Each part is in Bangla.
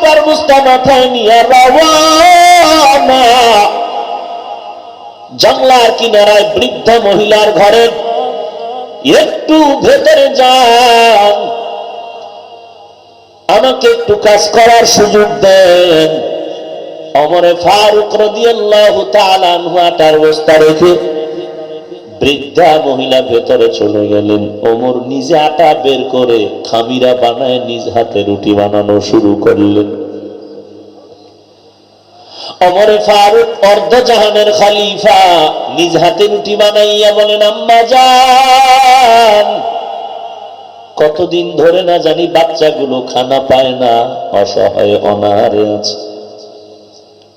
আটার বস্তা মাথায় নিয়ে রওয়ানা। জানলার কিনারায় বৃদ্ধা মহিলার ঘরে, একটু ভেতরে যান, আমাকে একটু কাজ করার সুযোগ দেন। ওমরে ফারুক রাদিয়াল্লাহু তাআলা আনহু আটার বস্তা রেখে বৃদ্ধা মহিলা ভেতরে চলে গেলেন। ওমর নিজে আটা বের করে খামিরা বানায় নিজ হাতে রুটি বানানো শুরু করলেন। ওমরে ফারুক অর্ধজাহানের খলিফা নিজ হাতে রুটি বানাইয়া বলেন, আম্মা জান, কতদিন ধরে না জানি বাচ্চাগুলো খানা পায় না, অসহায় অনাহারে আছে।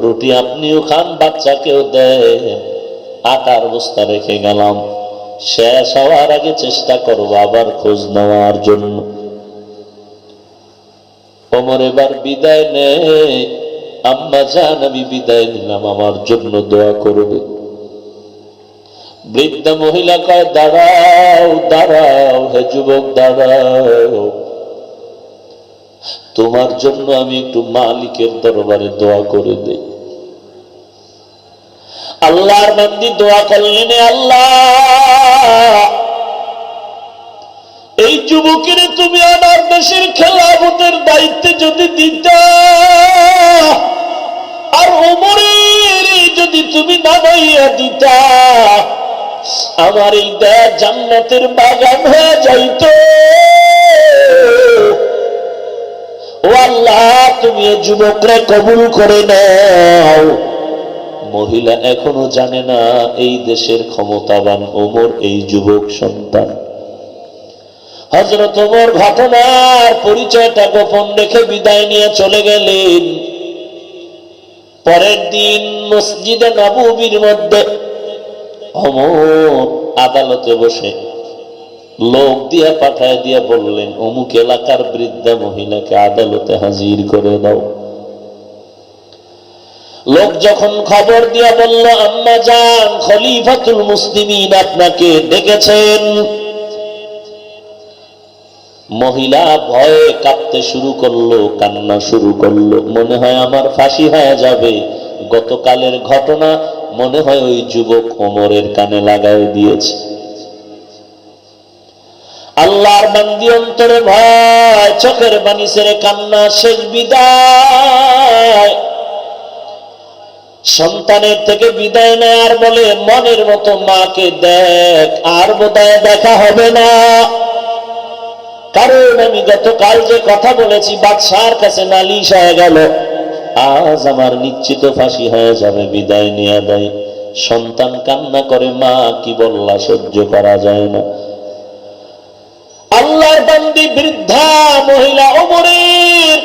রুটি আপনিও খান, বাচ্চাকেও দেন। আটার বস্তা রেখে গেলাম, শেষ হওয়ার আগে চেষ্টা করবো আবার খোঁজ নেওয়ার জন্য। ওমর এবার বিদায় নেয়। আম্মা জান, আমি বিদায় নিলাম, আমার জন্য দোয়া করবে। বৃদ্ধা মহিলা কয়, দাঁড়াও দাঁড়াও হে যুবক, দাঁড়াও, তোমার জন্য আমি একটু মালিকের দরবারে দোয়া করে দেই। আল্লাহর বান্দি দোয়া করলেন, আল্লাহ, এই যুবকের তুমি আমার দেশের খেলাফতের দায়িত্বে যদি দিতা, আর ওমরের যদি তুমি নামাইয়া দিতা, আমার এই দেশ জান্নাতের বাগান হয়ে যাইত। ও আল্লাহ, তুমি এই যুবকরা কবুল করে নাও। মহিলা এখনো জানে না এই দেশের ক্ষমতাবান ওমর এই যুবক সন্তান। হযরত ওমর ঘটনার পরিচয়টা গোপন রেখে বিদায় নিয়ে চলে গেলেন। পরের দিন মসজিদে নববীর মধ্যে ওমর আদালতে বসে লোক দিয়ে পাঠায় দিয়ে বললেন, অমুক এলাকার বৃদ্ধা মহিলাকে আদালতে হাজির করে দাও। লোক যখন খবর দিয়া বলল, আম্মা জান, খলিফাতুল মুসলিমিন আপনাকে ডেকেছেন। মহিলা ভয়ে কাঁপতে শুরু করলো, কান্না শুরু করলো। মনে হয় আমার ফাঁসি হয়ে যাবে। গতকালের ঘটনা মনে হয় ওই যুবক ওমরের কানে লাগাই দিয়েছে। আল্লাহর বান্দি অন্তরে ভয়, চোখের পানি ছেড়ে কান্না, শেষ বিদায়। সন্তানের থেকে বিদায় নেয় আর বলে, মনের মতো মাকে দেখ, আর বোধহয় দেখা হবে না। কারণ আমি গতকাল যে কথা বলেছি বাদশার কাছে নালিশ হয়ে গেল, আজ আমার নিশ্চিত ফাঁসি হয়ে যাবে। বিদায় নিয়ে দেয়। সন্তান কান্না করে, মা কি বললা, সহ্য করা যায় না। আল্লাহর বান্দি বৃদ্ধা মহিলা ওমরের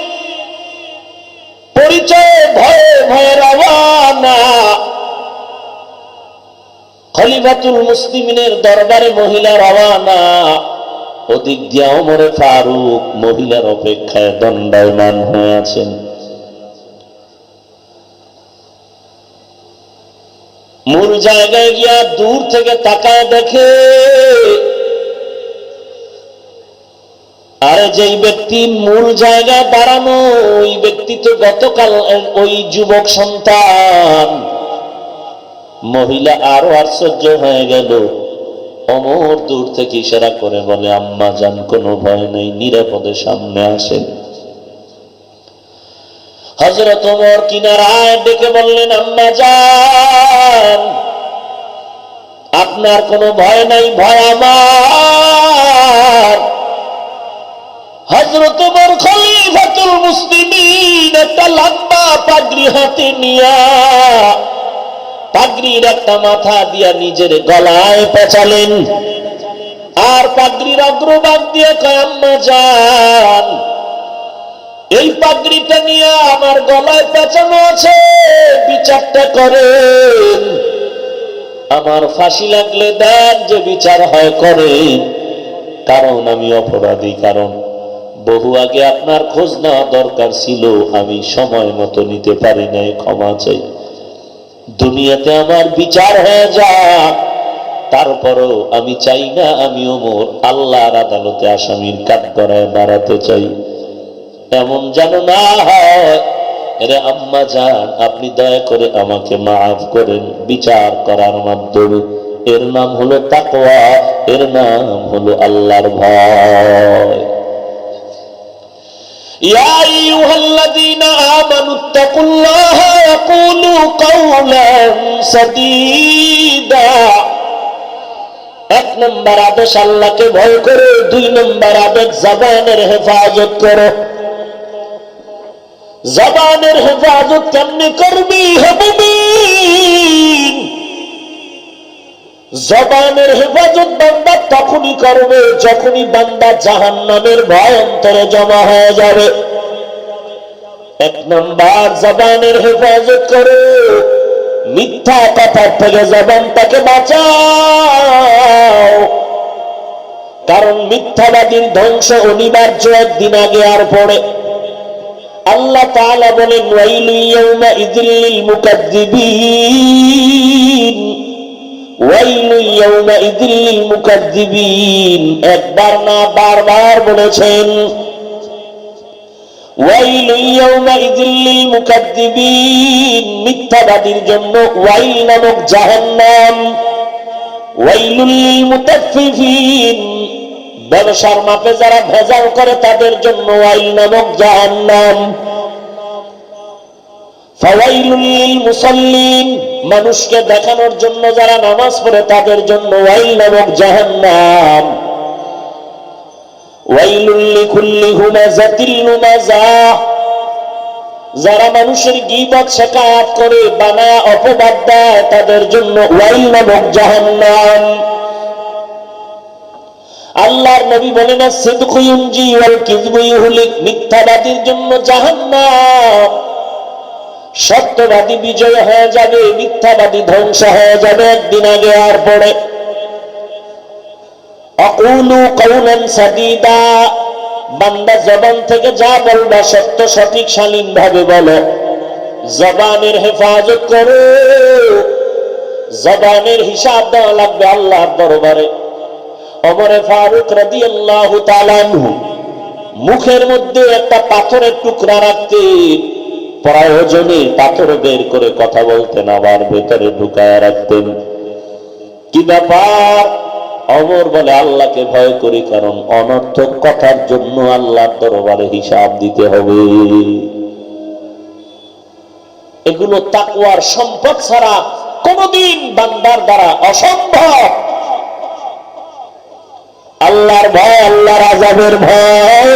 পরিচয় ভয়ে ভয়ে রওয়ানা। খলিফাতুল মুসলিমিনের দরবারে মহিলা রওয়ানা। ওদিক দিয়া ওমরে ফারুক মহিলার অপেক্ষায় দণ্ডায়মান হয়ে আছেন। মূল জায়গায় গিয়া দূর থেকে তাকায় দেখে, আরে যেই ব্যক্তি মূল জায়গায় দাঁড়ানো, ওই ব্যক্তি তো গতকাল ওই যুবক সন্তান। মহিলা আরো আশ্চর্য হয়ে গেল। ওমর দূর থেকে ইশারা করে বলে, আম্মা জান, কোনো ভয় নেই, নিরাপদে সামনে আসেন। হযরত ওমর কিনারায় ডেকে বললেন, আম্মা জান, আপনার কোনো ভয় নাই, ভয় আমার। হযরত ওমর খলিফাতুল মুসলিমিন একটা লম্বা পাগড়ি হাতে নিয়া, পাগড়ির একটা মাথা দিয়া নিজের গলায় পেঁচালেন, আর পাগড়ির অগ্রভাগ দিয়ে কয়, আম্মা জান, এই পাগড়িটা নিয়ে আমার গলায় পেঁচানো আছে, বিচারটা করেন। আমার ফাঁসি লাগলে দেন, যে বিচার হয় করেন। কারণ আমি অপরাধী, কারণ বহু আগে আপনার খোঁজ নেওয়া দরকার ছিল, আমি সময় মতো নিতে পারি নাই, ক্ষমা চাই। দুনিয়াতে আমার বিচার হয়ে যাক, তারপরও আমি চাই না আমি ওমর আল্লাহর আদালতে আসামির কাঠগড়ায় দাঁড়াতে চাই। এমন যেন না হয়। এরে আম্মা জান, আপনি দয়া করে আমাকে মাফ করেন বিচার করার মাধ্যমে। এর নাম হলো তাকওয়া, এর নাম হলো আল্লাহর ভয়। ইয়া আইয়ুহাল্লাযীনা আমানুত্তাকুল্লাহা ওয়া কুলু কাওলান সাদীদা। এক নম্বর আদেশ আল্লাহকে ভয় করো, দুই নম্বর আদেশ জবানের হেফাজত করো। জবানের হেফাজত কেমনে করবি হে মুমিন? জবানের হেফাজত বান্দা তখনই করবে যখনই বান্দা জাহান্নামের ভয় অন্তরে জমা হয়ে যাবে। এক নম্বর জবানের হেফাজত করো, মিথ্যা কথার থেকে জবানটাকে বাঁচাও, কারণ মিথ্যাবাদীর ধ্বংস অনিবার্য একদিন আগে আর পড়ে। আল্লাহ তাআলা বলেন ওয়াইলু ইয়াউমাইযিল লিল মুকাজ্জিবিন, ওয়াইলু ইয়াউমাইযিল লিল মুকাজ্জিবিন। একবার না বারবার বলেছেন ওয়াইলু ইয়াউমাইযিল লিল মুকাজ্জিবিন, মিথ্যাবাদীর জন্য ওয়াইল নামক জাহান্নাম। ওয়াইলুল লিল মুতাফফিফিন, ব্যবসার মাপে যারা ভেজাল করে তাদের জন্য ওয়াইল নামক জাহান্নাম। ফাওয়াইলুল লিল মুসাল্লিন, মানুষকে দেখানোর জন্য যারা নামাজ পড়ে তাদের জন্য ওয়াইল নামক জাহান্নাম। ওয়াইলুল লিকুল্লি হুমাযাতিল লুমাযা, যারা মানুষের গীবত শিকায়ত করে বানায়া অপবাদ দেয় তাদের জন্য ওয়াইল নামক জাহান্নাম। আল্লাহর নবী বলেন সিদকু ইউনজি ওয়াল কিযবু ইউহলিক, মিথ্যাবাদীর জন্য জাহান্নাম। সত্যবাদী বিজয় হয়ে যাবে, মিথ্যাবাদী ধ্বংস হয়ে যাবে একদিন আগে আর পরে। আকুলু কাওলান সাদীদা, বান্দা জবান থেকে যা বলবা সত্য সঠিক শালীন ভাবে বলো। জবানের হেফাজত করো, জবানের হিসাব দেওয়া লাগবে আল্লাহর দরবারে। ওমরে ফারুক রাদিয়াল্লাহু তাআলা আনহু মুখের মধ্যে একটা পাথরের টুকরা রাখতেন, প্রয়োজনে পাথর বের করে কথা বলতেন, আবার ভেতরে ঢুকায় রাখতেন। কি ব্যাপার? ওমর বলে আল্লাহকে ভয় করি, কারণ অনর্থক কথার জন্য আল্লাহর দরবারে হিসাব দিতে হবে। এগুলো তাকওয়ার সম্পদ ছাড়া কোনদিন বান্দার দ্বারা অসম্ভব। আল্লাহর ভয়, আল্লাহর আযাবের ভয়।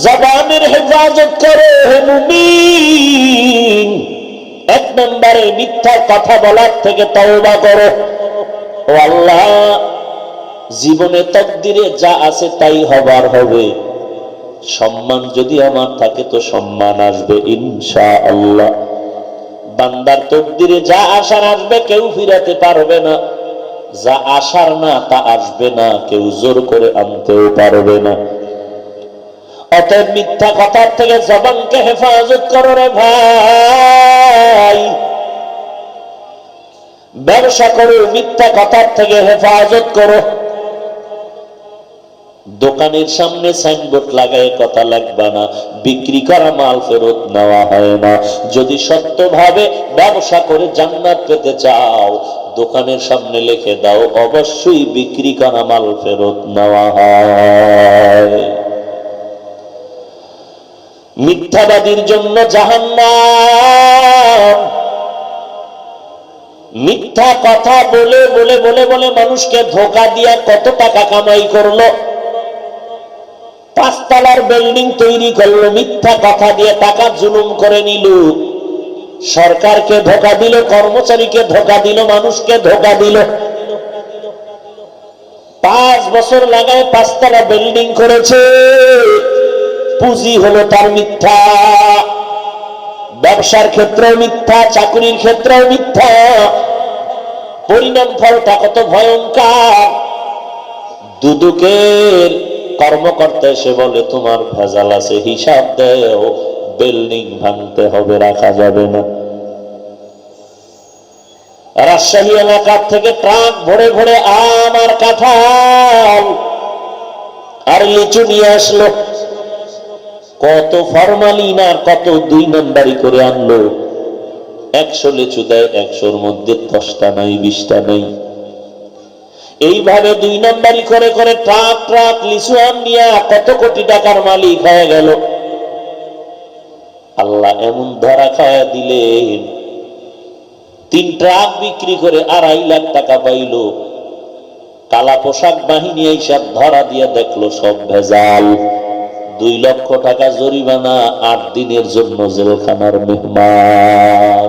জবানের হেফাজত করে হে মুমিন। এক নম্বরে মিথ্যা কথা বলার থেকে তওবা করো। ও আল্লাহ, জীবনে তকদিরে যা আছে তাই হবার হবে। সম্মান যদি আমার থাকে তো সম্মান আসবে ইনশাআল্লাহ। বান্দার তকদিরে যা আসার আসবে, কেউ ফিরাতে পারবে না। যা আসার না তা আসবে না, কেউ জোর করে আনতেও পারবে না। অতএব মিথ্যা কথার থেকে জবানকে হেফাজত করো রে ভাই। ব্যবসা করো, মিথ্যা কথার থেকে হেফাজত করো। দোকানের সামনে সাইনবোর্ড লাগায় কথা লাগবে না, বিক্রি করা মাল ফেরত নেওয়া হয় না। যদি সত্যভাবে ব্যবসা করে জান্নাত পেতে চাও, দোকানের সামনে লিখে দাও অবশ্যই বিক্রি করা মাল ফেরত নেওয়া হয়। মিথ্যাবাদীর জন্য জাহান্নাম। মিথ্যা কথা বলে বলে বলে বলে মানুষকে ধোঁকা দিয়া কত টাকা কামাই করলো। 5 তলার বিল্ডিং তৈরি করলো, মিথ্যা কথা দিয়ে টাকা জুলুম করে নিল। সরকারকে ধোঁকা দিল, কর্মচারীকে ধোঁকা দিল, মানুষকে ধোঁকা দিল। 5 বছর লাগায় 5 তলা বিল্ডিং করেছে, পুঁজি হলো তার মিথ্যা। ব্যবসার ক্ষেত্রেও মিথ্যা, চাকরির ক্ষেত্রেও মিথ্যা। পরিণাম ফলটা কত ভয়ঙ্কর। দুদকের কর্মকর্তা এসে বলে তোমার ভেজাল আছে, হিসাব দেও, বিল্ডিং ভাঙতে হবে, রাখা যাবে না। রাজশাহী এলাকার থেকে ট্রাক ভরে ভরে আম আর কাঁঠাল আর লিচু নিয়ে আসলো। কত ফরমালিন আর কত 2 নাম্বারি করে আনলো। 100 লিচু দেয়, 100-র মধ্যে 10টা নাই, 20টা নাই। এইভাবে 2 নাম্বারি করে করে ট্রাক ট্রাক লিচু আম নিয়ে কত কোটি টাকার মালিক হয়ে গেল। আল্লাহ এমন ধরা খায়া দিলেন, 3 ট্রাক বিক্রি করে 2.5 লাখ টাকা পাইল। কালা পোশাক বাহিনী এইসব ধরা দিয়ে দেখলো সব ভেজাল। 2 লক্ষ টাকা জরিমানা, 8 দিনের জন্য জেলখানার মেহমান।